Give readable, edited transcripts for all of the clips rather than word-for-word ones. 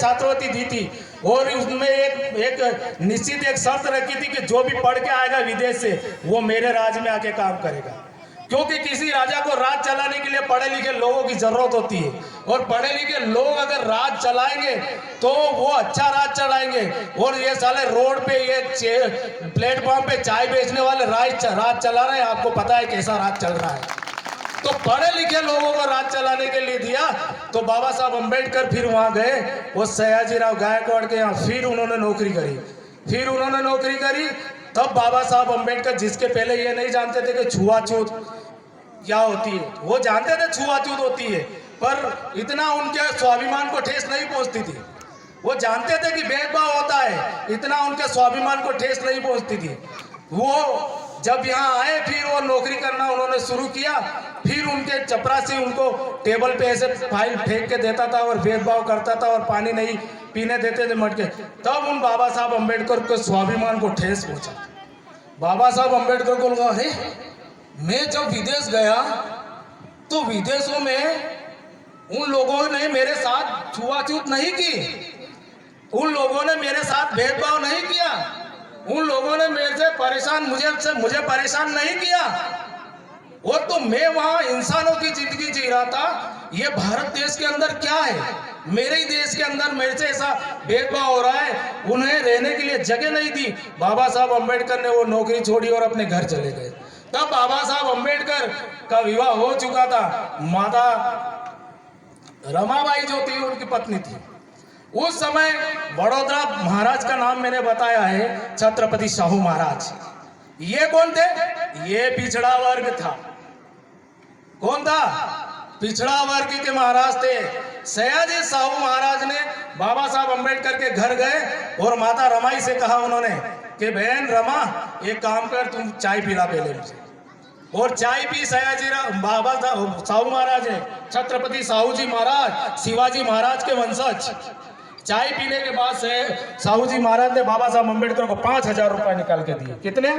छात्रवृत्ति दी थी और उसमें एक निश्चित एक शर्त रखी थी कि जो भी पढ़ के आएगा विदेश से वो मेरे राज्य में आके काम करेगा, क्योंकि किसी राजा को राज चलाने के लिए पढ़े लिखे लोगों की जरूरत होती है और पढ़े लिखे लोग अगर राज चलाएंगे तो वो अच्छा राज चलाएंगे। और ये साले रोड पे ये प्लेटफॉर्म पे चाय बेचने वाले राज चला रहे हैं, आपको पता है कैसा राज चल रहा है। तो पढ़े लिखे लोगों को राज चलाने के लिए दिया तो बाबा साहब अम्बेडकर फिर वहां गए, वो सयाजीराव गायकवाड़ के यहाँ फिर उन्होंने नौकरी करी। तब बाबा साहब अम्बेडकर, जिसके पहले ये नहीं जानते थे कि छुआछूत क्या होती है, वो जानते थे छुआछूत होती है, पर इतना उनके स्वाभिमान को ठेस नहीं पहुंचती थी। वो जानते थे कि भेदभाव होता है, इतना उनके स्वाभिमान को ठेस नहीं पहुंचती थी। वो जब यहाँ आए फिर वो नौकरी करना उन्होंने शुरू किया। फिर उनके चपरासी उनको टेबल पे ऐसे फाइल फेंक के देता था और भेदभाव करता था और पानी नहीं पीने देते थे मटके। तब उन बाबा साहब अम्बेडकर के स्वाभिमान को ठेस पहुंचा। बाबा साहब अम्बेडकर को लगा, अरे मैं जब विदेश गया तो विदेशों में उन लोगों ने मेरे साथ छुआछूत नहीं की, उन लोगों ने मेरे साथ भेदभाव नहीं किया, उन लोगों ने मेरे से परेशान मुझे परेशान नहीं किया। और तो मैं वहां इंसानों की जिंदगी जी रहा था। ये भारत देश के अंदर क्या है, मेरे ही देश के अंदर मेरे से ऐसा भेदभाव हो रहा है। उन्हें रहने के लिए जगह नहीं दी। बाबा साहब अम्बेडकर ने वो नौकरी छोड़ी और अपने घर चले गए। तब बाबा साहब अम्बेडकर का विवाह हो चुका था। माता रमाबाई जो थी उनकी पत्नी थी। उस समय वडोदरा महाराज का नाम मैंने बताया है, छत्रपति साहू महाराज। ये कौन थे? ये पिछड़ा वर्ग था। कौन था? पिछड़ा वर्ग के महाराज थे। सयाजी साहू महाराज ने बाबा साहब अम्बेडकर के घर गए और माता रमाई से कहा उन्होंने कि बहन रमा, एक काम कर, तुम चाय पिला पहले मुझे। और चाय पी बाबा साहू महाराज है, छत्रपति साहू जी महाराज, शिवाजी महाराज के वंशज। चाय पीने के बाद से साहू जी महाराज ने बाबा साहब अम्बेडकर को 5,000 रुपए निकाल के दिए। कितने?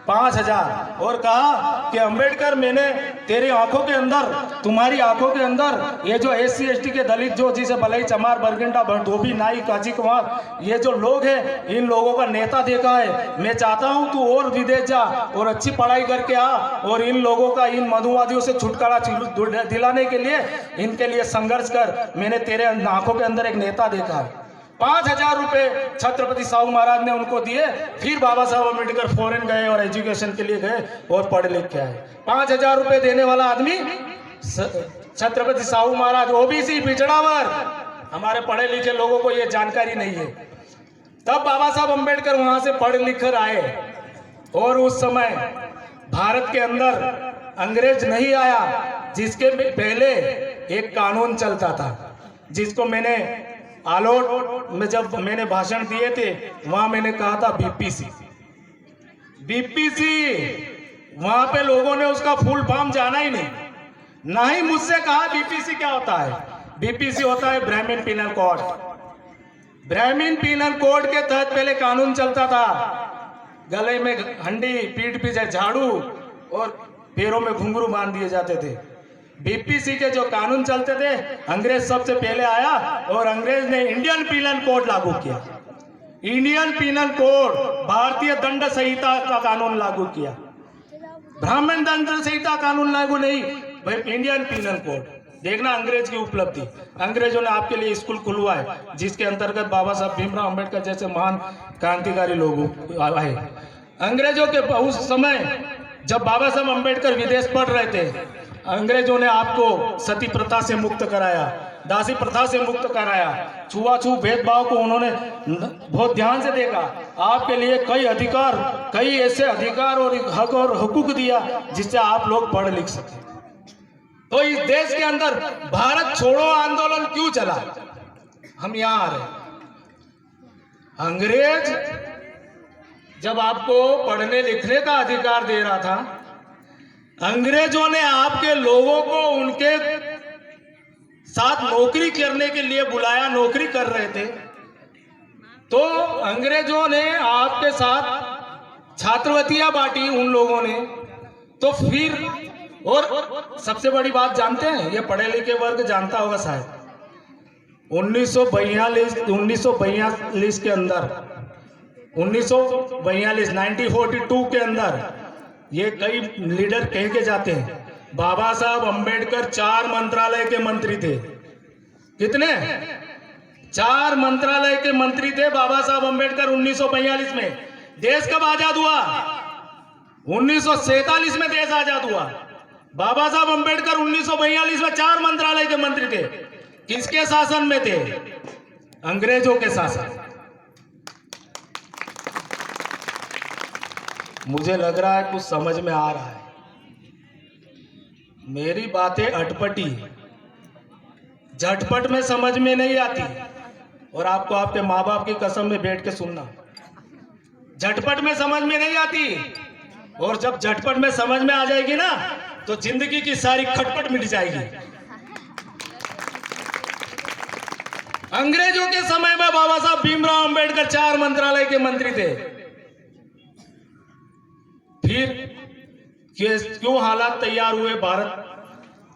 5,000। और कहा कि अम्बेडकर, मैंने तेरी आंखों के अंदर, तुम्हारी आंखों के अंदर ये जो SC ST के दलित, जो जिसे भलाई चमार, बरगंडा, धोबी, नाई, काजी कुमार, ये जो लोग हैं, इन लोगों का नेता देखा है। मैं चाहता हूं तू और विदेश जा और अच्छी पढ़ाई करके आ और इन लोगों का, इन मधुवादियों से छुटकारा दिलाने के लिए इनके लिए संघर्ष कर। मैंने तेरे आंखों के अंदर एक नेता देखा है। 5,000 रुपए छत्रपति साहू महाराज ने उनको दिए। फिर बाबा साहब अम्बेडकर फॉरेन गए और एजुकेशन के लिए गए और पढ़ लिख के आए। 5,000 रुपए देने वाला आदमी छत्रपति साहू महाराज, OBC, पिछड़ा वर्ग। हमारे पढ़े लिखे लोगों को ये जानकारी नहीं है। तब बाबा साहब अम्बेडकर वहां से पढ़ लिख कर आए और उस समय भारत के अंदर अंग्रेज नहीं आया, जिसके पहले एक कानून चलता था, जिसको मैंने आलोट में जब मैंने भाषण दिए थे वहां मैंने कहा था BPC। वहां पे लोगों ने उसका फुल फॉर्म जाना ही नहीं, ना ही मुझसे कहा BPC क्या होता है। BPC होता है ब्राह्मण पीनल कोड। ब्राह्मण पीनल कोड के तहत पहले कानून चलता था। गले में हंडी, पीठ पीछे झाड़ू और पैरों में घुंघरू बांध दिए जाते थे। BPC के जो कानून चलते थे, अंग्रेज सबसे पहले आया और अंग्रेज ने इंडियन पीनल कोड लागू किया। इंडियन पीनल कोड, भारतीय दंड संहिता का कानून लागू किया। ब्राह्मण दंड संहिता कानून लागू नहीं, इंडियन पीनल कोड। देखना अंग्रेज की उपलब्धि। अंग्रेजों ने आपके लिए स्कूल खुलवाए, जिसके अंतर्गत बाबा साहब भीमराव अम्बेडकर जैसे महान क्रांतिकारी लोग आए। अंग्रेजों के उस समय जब बाबा साहब अम्बेडकर विदेश पढ़ रहे थे, अंग्रेजों ने आपको सती प्रथा से मुक्त कराया, दासी प्रथा से मुक्त कराया, छुआछूत भेदभाव को उन्होंने बहुत ध्यान से देखा। आपके लिए कई अधिकार, कई ऐसे अधिकार और हक और हुकूक दिया जिससे आप लोग पढ़ लिख सके। तो इस देश के अंदर भारत छोड़ो आंदोलन क्यों चला? हम यहां आ रहे। अंग्रेज जब आपको पढ़ने लिखने का अधिकार दे रहा था, अंग्रेजों ने आपके लोगों को उनके साथ नौकरी करने के लिए बुलाया, नौकरी कर रहे थे, तो अंग्रेजों ने आपके साथ छात्रवृत्तियां बांटी उन लोगों ने। तो फिर और सबसे बड़ी बात जानते हैं, ये पढ़े लिखे वर्ग जानता होगा शायद, 1942 के अंदर 1942 1942 के अंदर ये कई लीडर कह के जाते हैं, बाबा साहब अंबेडकर 4 मंत्रालय के मंत्री थे। कितने? 4 मंत्रालय के मंत्री थे बाबा साहब अंबेडकर 1942 में। देश कब आजाद हुआ? 1947 में देश आजाद हुआ। बाबा साहब अंबेडकर 1942 में 4 मंत्रालय के मंत्री थे। किसके शासन में थे? अंग्रेजों के शासन। मुझे लग रहा है कुछ समझ में आ रहा है। मेरी बातें अटपटी, झटपट में समझ में नहीं आती, और आपको आपके माँ बाप की कसम में बैठ के सुनना, झटपट में समझ में नहीं आती। और जब झटपट में समझ में आ जाएगी ना, तो जिंदगी की सारी खटपट मिट जाएगी। अंग्रेजों के समय में बाबा साहब भीमराव अंबेडकर 4 मंत्रालय के मंत्री थे। फिर क्यों हालात तैयार हुए भारत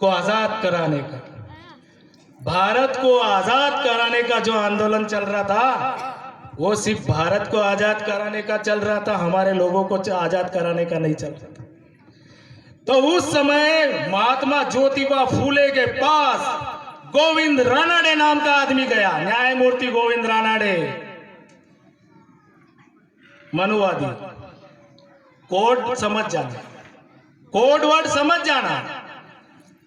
को आजाद कराने का? भारत को आजाद कराने का जो आंदोलन चल रहा था, वो सिर्फ भारत को आजाद कराने का चल रहा था, हमारे लोगों को आजाद कराने का नहीं चल रहा था। तो उस समय महात्मा ज्योतिबा फूले के पास गोविंद रानाडे नाम का आदमी गया, न्यायमूर्ति गोविंद रानाडे, मनुवादी। कोड समझ जाना, कोड वर्ड समझ जाना।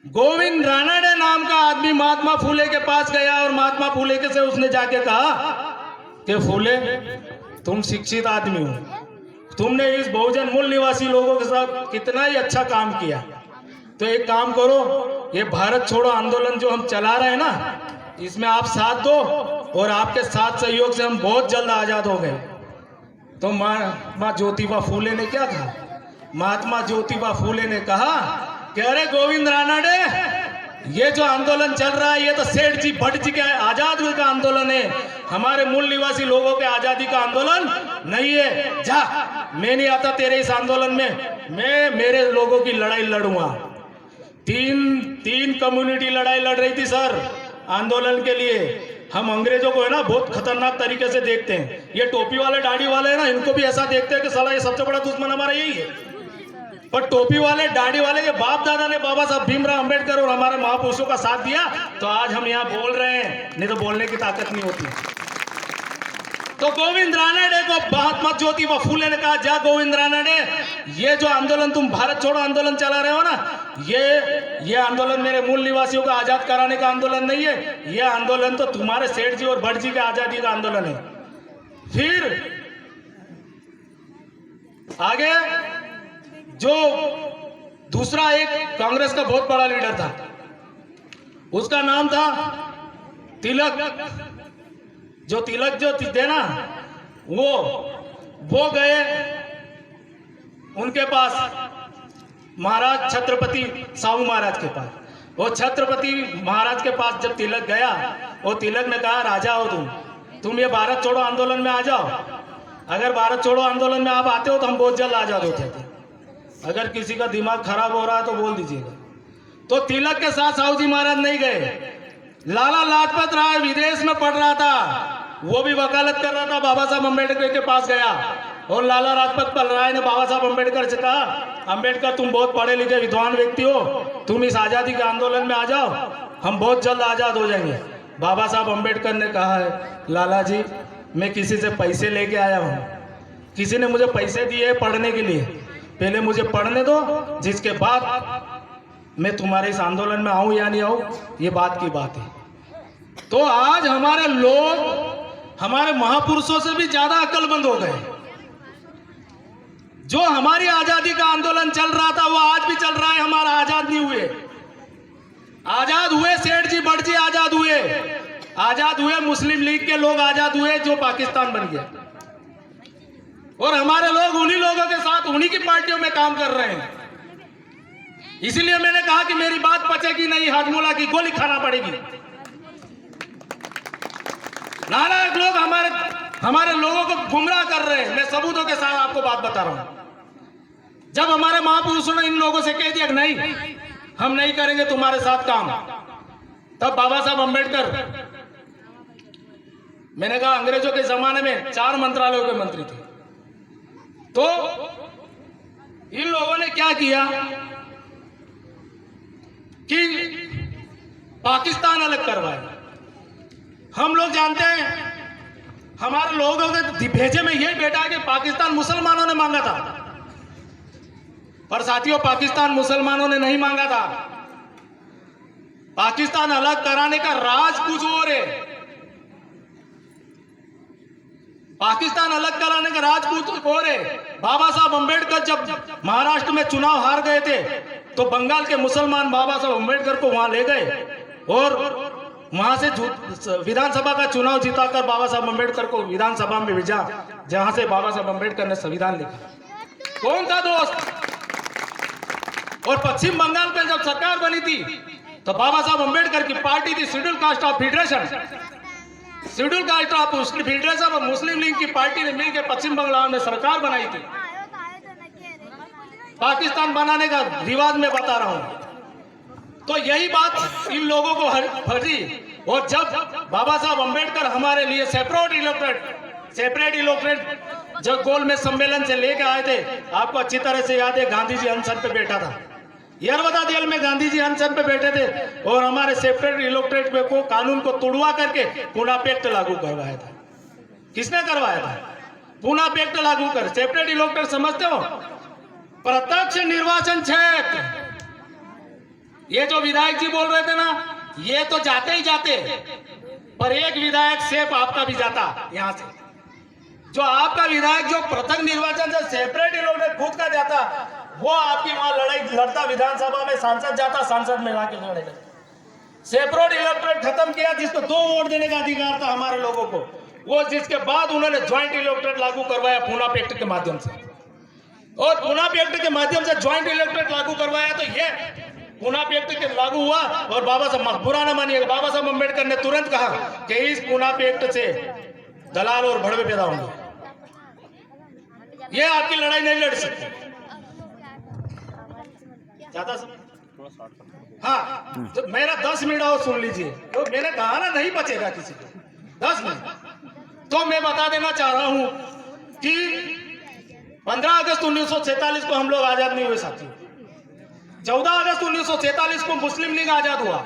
गोविंद रानाडे नाम का आदमी महात्मा फूले के पास गया और महात्मा फूले के से उसने जाके कहा कि फूले, तुम शिक्षित आदमी हो, तुमने इस बहुजन मूल निवासी लोगों के साथ कितना ही अच्छा काम किया, तो एक काम करो, ये भारत छोड़ो आंदोलन जो हम चला रहे हैं ना, इसमें आप साथ दो, और आपके साथ सहयोग से हम बहुत जल्द आजाद हो गए। तो महात्मा ज्योतिबा फूले ने क्या कहा? महात्मा ज्योतिबा फूले ने कहा कि अरे गोविंद रानाडे, ये जो आंदोलन चल रहा है, ये तो सेठ जी भट्ट जी के आजादी का आंदोलन है, हमारे मूल निवासी लोगों के आजादी का आंदोलन नहीं है। जा, मैं नहीं आता तेरे इस आंदोलन में, मैं मेरे लोगों की लड़ाई लड़ूंगा। तीन कम्युनिटी लड़ाई लड़ रही थी सर आंदोलन के लिए। हम अंग्रेजों को है ना बहुत खतरनाक तरीके से देखते हैं, ये टोपी वाले दाढ़ी वाले है ना, इनको भी ऐसा देखते हैं कि साला ये सबसे बड़ा दुश्मन हमारा यही है। पर टोपी वाले दाढ़ी वाले के बाप दादा ने बाबा साहब भीमराव अंबेडकर और हमारे महापुरुषों का साथ दिया, तो आज हम यहाँ बोल रहे हैं, नहीं तो बोलने की ताकत नहीं होती। तो गोविंद रानाडे को महात्मा ज्योतिबा फूले ने कहा, जा गोविंद रानाडे, ये जो आंदोलन तुम भारत छोड़ो आंदोलन चला रहे हो ना, ये आंदोलन मेरे मूल निवासियों को आजाद कराने का आंदोलन नहीं है, ये आंदोलन तो तुम्हारे सेठ जी और भट्ट जी के आजादी का आंदोलन है। फिर आगे जो दूसरा एक कांग्रेस का बहुत बड़ा लीडर था, उसका नाम था तिलक। जो तिलक जो थे ना, वो गए उनके पास, महाराज छत्रपति साहू महाराज के पास। वो छत्रपति महाराज के पास जब तिलक गया, वो तिलक ने कहा, राजा हो तुम ये भारत छोड़ो आंदोलन में आ जाओ, अगर भारत छोड़ो आंदोलन में आप आते हो तो हम बहुत जल्द आजाद होते थे, अगर किसी का दिमाग खराब हो रहा है तो बोल दीजिएगा। तो तिलक के साथ साहू जी महाराज नहीं गए। लाला लाजपत राय विदेश में पढ़ रहा था, वो भी वकालत कर रहा था, बाबा साहब अम्बेडकर के पास गया, और लाला लाजपत राय ने बाबा साहब अम्बेडकर से कहा, अम्बेडकर तुम बहुत पढ़े लिखे विद्वान व्यक्ति हो, तुम इस आज़ादी के आंदोलन में आ जाओ, हम बहुत जल्द आज़ाद हो जाएंगे। बाबा साहब अम्बेडकर ने कहा है, लाला जी मैं किसी से पैसे लेके आया हूँ, किसी ने मुझे पैसे दिए पढ़ने के लिए, पहले मुझे पढ़ने दो, जिसके बाद मैं तुम्हारे इस आंदोलन में आऊं या नहीं आऊं, ये बात की बात है। तो आज हमारे लोग हमारे महापुरुषों से भी ज्यादा अक्लमंद हो गए। जो हमारी आजादी का आंदोलन चल रहा था वो आज भी चल रहा है, हमारा आजाद नहीं हुए। आजाद हुए सेठ जी भट्ट जी आजाद हुए मुस्लिम लीग के लोग आजाद हुए, जो पाकिस्तान बन गया, और हमारे लोग उन्हीं लोगों के साथ उन्हीं की पार्टियों में काम कर रहे हैं। इसीलिए मैंने कहा कि मेरी बात पचेगी नहीं, हाजमोला की गोली खाना पड़ेगी। नालायक लोग हमारे लोगों को गुमराह कर रहे हैं। मैं सबूतों के साथ आपको बात बता रहा हूं। जब हमारे महापुरुषों ने इन लोगों से कह दिया कि नहीं हम नहीं करेंगे तुम्हारे साथ काम, तब बाबा साहब अम्बेडकर मैंने कहा अंग्रेजों के जमाने में 4 मंत्रालयों के मंत्री थे, तो इन लोगों ने क्या किया कि पाकिस्तान अलग करवाया। हम लोग जानते हैं, हमारे लोगों के भेजे में यही बेटा है कि पाकिस्तान मुसलमानों ने मांगा था, पर साथियों पाकिस्तान मुसलमानों ने नहीं मांगा था। पाकिस्तान अलग कराने का राज कुछ और है। पाकिस्तान अलग कराने का राज कुछ और है। बाबा साहब अंबेडकर जब महाराष्ट्र में चुनाव हार गए थे तो बंगाल के मुसलमान बाबा साहब अंबेडकर को वहां ले गए और वहां से विधानसभा का चुनाव जीताकर बाबा साहब अंबेडकर को विधानसभा में भेजा, जहां से बाबा साहब अंबेडकर ने संविधान लिखा। कौन था दोस्त? और पश्चिम बंगाल में जब सरकार बनी थी तो बाबा साहब अंबेडकर की पार्टी थी schedule caste of federation, schedule caste of federation और मुस्लिम लीग की पार्टी ने मिलकर पश्चिम बंगाल में सरकार बनाई थी। पाकिस्तान बनाने का रिवाज में बता रहा हूं। तो यही बात इन लोगों को फर्जी। और जब बाबा साहब अंबेडकर हमारे लिए सेपरेट इलेक्टोरेट जब गोल में सम्मेलन से लेकर आए थे, आपको अच्छी तरह से याद है, गांधी जी अनशन पे बैठा था, यरवदा जेल में गांधी जी अनशन पे बैठे थे और हमारे सेपरेट इलेक्टोरेट को कानून को तोड़वा करके पूना पैक्ट लागू करवाया था। किसने करवाया था? पूना पैक्ट लागू कर। सेपरेट इलेक्टोरेट समझते हो? प्रत्यक्ष निर्वाचन क्षेत्र। ये जो विधायक जी बोल रहे थे ना, ये तो जाते ही जाते, पर एक विधायक सेफ आपका भी जाता यहां से। जो आपका विधायक जो पृथक निर्वाचन से सेपरेट इलेक्टोरेट खुद का जाता, वो आपकी वहां लड़ाई लड़ता, विधानसभा में सांसद जाता, सांसद में जाके लड़ेगा। सेपरेट इलेक्टोरेट खत्म किया, जिसको 2 वोट देने का अधिकार था हमारे लोगों को, वो जिसके बाद उन्होंने ज्वाइंट इलेक्टोरेट लागू करवाया पूना पैक्ट के माध्यम से। और पूना पैक्ट के माध्यम से ज्वाइंट इलेक्टोरेट लागू करवाया, तो ये पूना पैक्ट के लागू हुआ। और बाबा साहब, बुरा ना मानिएगा, बाबा साहब अंबेडकर ने तुरंत कहा कि इस पूना पैक्ट से दलाल और भड़वे पैदा होंगे, ये आपकी लड़ाई नहीं लड़ सकते। ज्यादा हाँ, तो मेरा 10 मिनट और सुन लीजिए, तो मैंने कहा ना नहीं बचेगा किसी को 10 मिनट। तो मैं बता देना चाह रहा हूं कि 15 अगस्त 1947 को हम लोग आजाद नहीं हुए साथियों। 14 अगस्त 1947 को मुस्लिम लीग आजाद हुआ,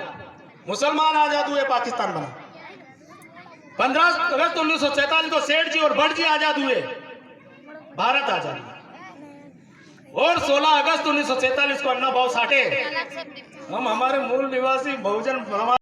मुसलमान आजाद हुए, पाकिस्तान बना। 15 अगस्त 1947 को सेठ जी और भट्ट जी आजाद हुए, भारत आजाद हुआ। और 16 अगस्त 1947 को अन्ना भाऊ साठे, हम हमारे मूल निवासी बहुजन